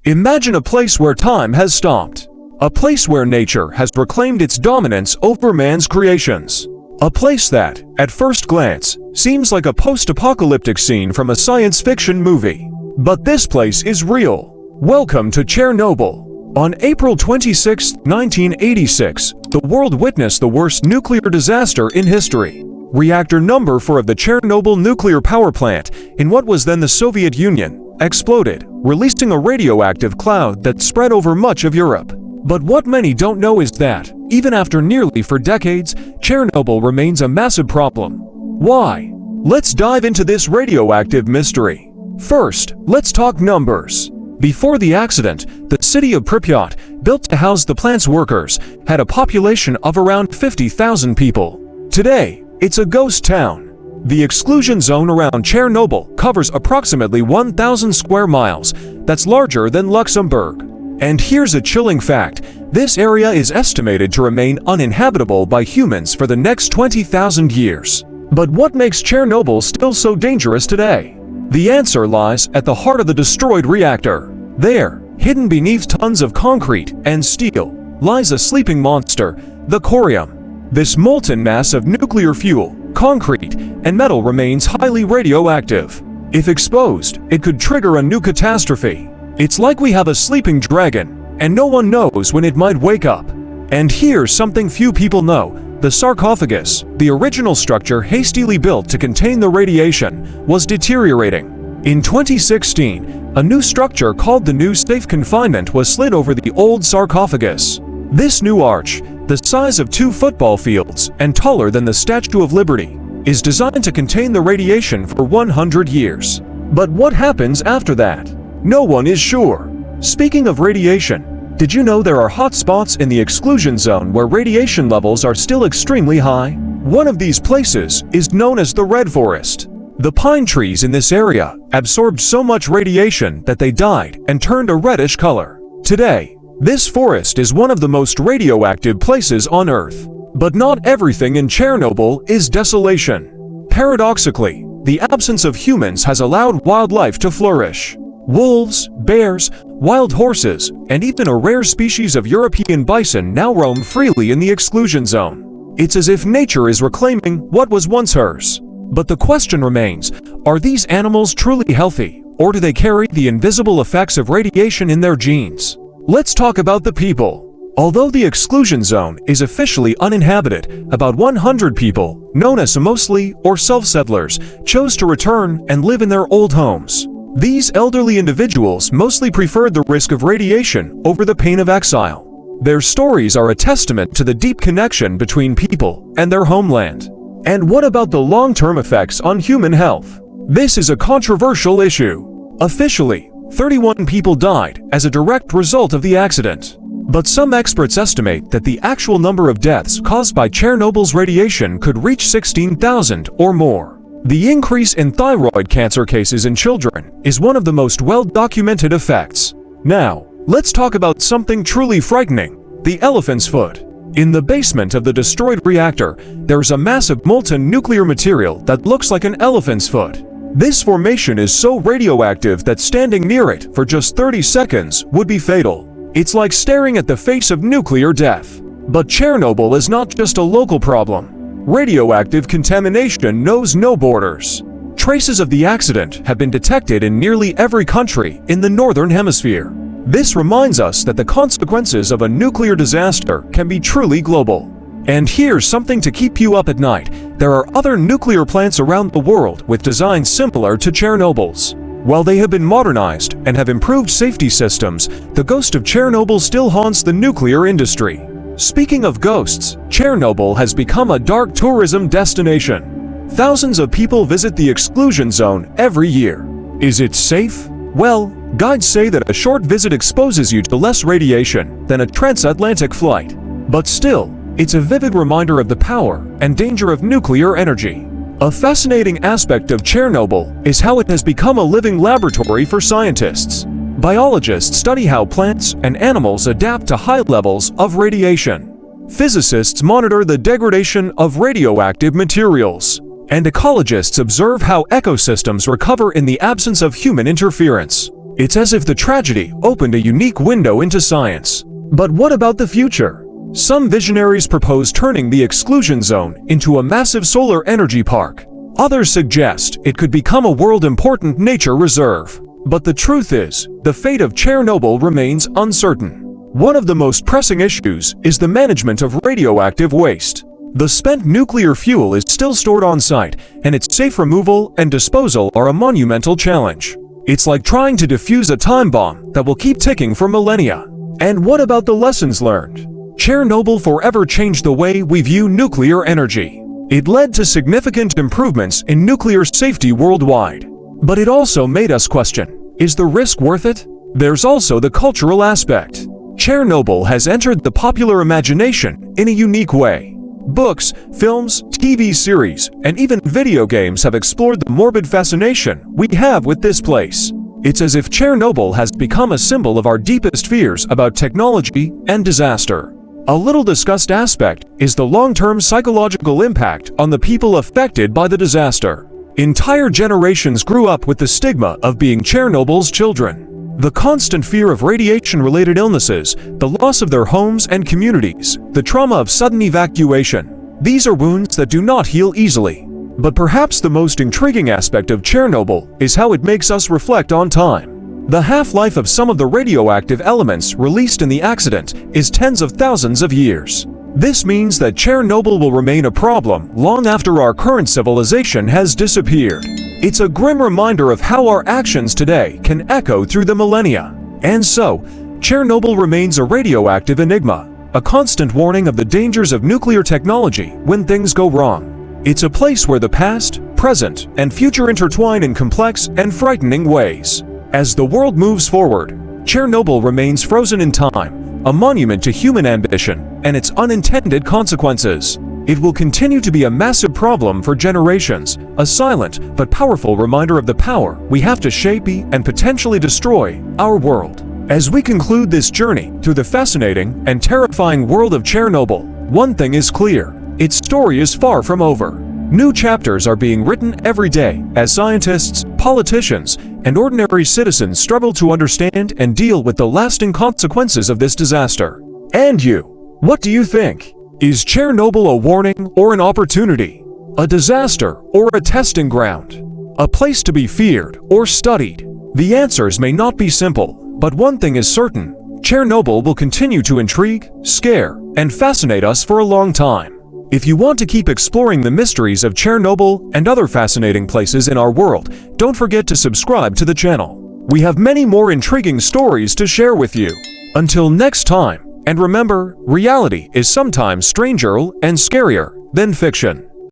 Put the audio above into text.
Imagine a place where time has stopped. A place where nature has proclaimed its dominance over man's creations. A place that, at first glance, seems like a post-apocalyptic scene from a science fiction movie. But this place is real. Welcome to Chernobyl. On April 26, 1986, the world witnessed the worst nuclear disaster in history. Reactor number 4 of the Chernobyl nuclear power plant, in what was then the Soviet Union, exploded, releasing a radioactive cloud that spread over much of Europe. But what many don't know is that, even after nearly 4 decades, Chernobyl remains a massive problem. Why? Let's dive into this radioactive mystery. First, let's talk numbers. Before the accident, the city of Pripyat, built to house the plant's workers, had a population of around 50,000 people. Today, it's a ghost town. The exclusion zone around Chernobyl covers approximately 1,000 square miles. That's larger than Luxembourg. And here's a chilling fact. This area is estimated to remain uninhabitable by humans for the next 20,000 years. But what makes Chernobyl still so dangerous today? The answer lies at the heart of the destroyed reactor. There, hidden beneath tons of concrete and steel, lies a sleeping monster, the corium. This molten mass of nuclear fuel, concrete, and metal remains highly radioactive. If exposed, it could trigger a new catastrophe. It's like we have a sleeping dragon, and no one knows when it might wake up. And here's something few people know. The sarcophagus, the original structure hastily built to contain the radiation, was deteriorating. In 2016, a new structure called the new safe confinement was slid over the old sarcophagus. This new arch, the size of 2 football fields and taller than the Statue of Liberty, is designed to contain the radiation for 100 years. But what happens after that? No one is sure. Speaking of radiation, did you know there are hot spots in the exclusion zone where radiation levels are still extremely high? One of these places is known as the Red Forest. The pine trees in this area absorbed so much radiation that they died and turned a reddish color. Today, this forest is one of the most radioactive places on Earth. But not everything in Chernobyl is desolation. Paradoxically, the absence of humans has allowed wildlife to flourish. Wolves, bears, wild horses, and even a rare species of European bison now roam freely in the exclusion zone. It's as if nature is reclaiming what was once hers. But the question remains, are these animals truly healthy, or do they carry the invisible effects of radiation in their genes? Let's talk about the people. Although the exclusion zone is officially uninhabited, about 100 people, known as mostly or self-settlers, chose to return and live in their old homes. These elderly individuals mostly preferred the risk of radiation over the pain of exile. Their stories are a testament to the deep connection between people and their homeland. And what about the long-term effects on human health? This is a controversial issue. Officially, 31 people died as a direct result of the accident. But some experts estimate that the actual number of deaths caused by Chernobyl's radiation could reach 16,000 or more. The increase in thyroid cancer cases in children is one of the most well-documented effects. Now, let's talk about something truly frightening, the elephant's foot. In the basement of the destroyed reactor, there's a massive molten nuclear material that looks like an elephant's foot. This formation is so radioactive that standing near it for just 30 seconds would be fatal. It's like staring at the face of nuclear death. But Chernobyl is not just a local problem. Radioactive contamination knows no borders. Traces of the accident have been detected in nearly every country in the Northern Hemisphere. This reminds us that the consequences of a nuclear disaster can be truly global. And here's something to keep you up at night. There are other nuclear plants around the world with designs similar to Chernobyl's. While they have been modernized and have improved safety systems, the ghost of Chernobyl still haunts the nuclear industry. Speaking of ghosts, Chernobyl has become a dark tourism destination. Thousands of people visit the exclusion zone every year. Is it safe? Well, guides say that a short visit exposes you to less radiation than a transatlantic flight. But still, it's a vivid reminder of the power and danger of nuclear energy. A fascinating aspect of Chernobyl is how it has become a living laboratory for scientists. Biologists study how plants and animals adapt to high levels of radiation. Physicists monitor the degradation of radioactive materials. And ecologists observe how ecosystems recover in the absence of human interference. It's as if the tragedy opened a unique window into science. But what about the future? Some visionaries propose turning the exclusion zone into a massive solar energy park. Others suggest it could become a world-important nature reserve. But the truth is, the fate of Chernobyl remains uncertain. One of the most pressing issues is the management of radioactive waste. The spent nuclear fuel is still stored on site, and its safe removal and disposal are a monumental challenge. It's like trying to defuse a time bomb that will keep ticking for millennia. And what about the lessons learned? Chernobyl forever changed the way we view nuclear energy. It led to significant improvements in nuclear safety worldwide. But it also made us question, is the risk worth it? There's also the cultural aspect. Chernobyl has entered the popular imagination in a unique way. Books, films, TV series, and even video games have explored the morbid fascination we have with this place. It's as if Chernobyl has become a symbol of our deepest fears about technology and disaster. A little discussed aspect is the long-term psychological impact on the people affected by the disaster. Entire generations grew up with the stigma of being Chernobyl's children. The constant fear of radiation-related illnesses, the loss of their homes and communities, the trauma of sudden evacuation. These are wounds that do not heal easily. But perhaps the most intriguing aspect of Chernobyl is how it makes us reflect on time. The half-life of some of the radioactive elements released in the accident is tens of thousands of years. This means that Chernobyl will remain a problem long after our current civilization has disappeared. It's a grim reminder of how our actions today can echo through the millennia. And so, Chernobyl remains a radioactive enigma, a constant warning of the dangers of nuclear technology when things go wrong. It's a place where the past, present, and future intertwine in complex and frightening ways. As the world moves forward, Chernobyl remains frozen in time, a monument to human ambition and its unintended consequences. It will continue to be a massive problem for generations, a silent but powerful reminder of the power we have to shape and potentially destroy our world. As we conclude this journey through the fascinating and terrifying world of Chernobyl, one thing is clear: its story is far from over. New chapters are being written every day as scientists, politicians, and ordinary citizens struggle to understand and deal with the lasting consequences of this disaster. And you, what do you think? Is Chernobyl a warning or an opportunity? A disaster or a testing ground? A place to be feared or studied? The answers may not be simple, but one thing is certain: Chernobyl will continue to intrigue, scare, and fascinate us for a long time. If you want to keep exploring the mysteries of Chernobyl and other fascinating places in our world, don't forget to subscribe to the channel. We have many more intriguing stories to share with you. Until next time, and remember, reality is sometimes stranger and scarier than fiction.